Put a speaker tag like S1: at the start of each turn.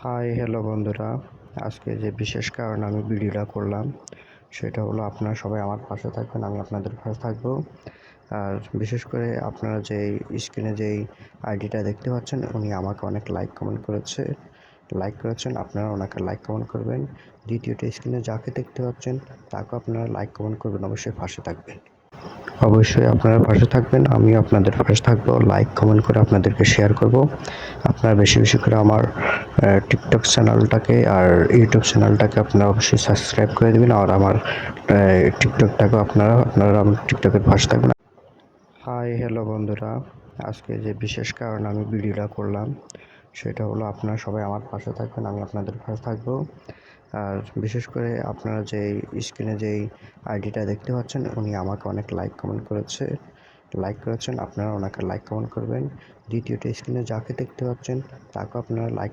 S1: Hi hello বন্ধুরা, আজকে যে বিশেষ কারণে আমি ভিডিওটা করলাম সেটা হলো আপনারা সবাই আমার পাশে থাকবেন, আমি আপনাদের পাশে থাকবো। আর বিশেষ করে আপনারা যেই স্ক্রিনে যেই আইডিটা দেখতে পাচ্ছেন উনি আমাকে অনেক লাইক কমেন্ট করেছেন, আপনারা ওনাকে লাইক কমেন্ট করবেন। দ্বিতীয়টা স্ক্রিনে যাকে দেখতে পাচ্ছেন তাকেও আপনারা লাইক কমেন্ট করবেন, অবশ্যই পাশে থাকবেন। অবশ্যই আপনারা পাশে থাকবেন, আমিও আপনাদের পাশে থাকবো। লাইক কমেন্ট করে আপনাদেরকে শেয়ার করব। আপনারা বেশি বেশি করে আমার টিকটক চ্যানেলটাকে আর ইউটিউব চ্যানেলটাকে আপনারা অবশ্যই সাবস্ক্রাইব করে দেবেন। আর আমার টিকটকটাকেও আপনারা আমার টিকটকের পাশে থাকবেন। হাই হ্যালো বন্ধুরা, আজকে যে বিশেষ কারণে আমি ভিডিওটা করলাম সেটা হলো আপনারা সবাই আমার পাশে থাকবেন, আমি আপনাদের পাশে থাকবো। আর বিশেষ করে আপনারা যেই স্ক্রিনে যেই আইডিটা দেখতে পাচ্ছেন উনি আমাকে অনেক লাইক করেছেন, আপনারা ওনাকে লাইক কমেন্ট করবেন। দ্বিতীয়টা স্ক্রিনে যাকে দেখতে পাচ্ছেন তাকেও আপনারা লাইক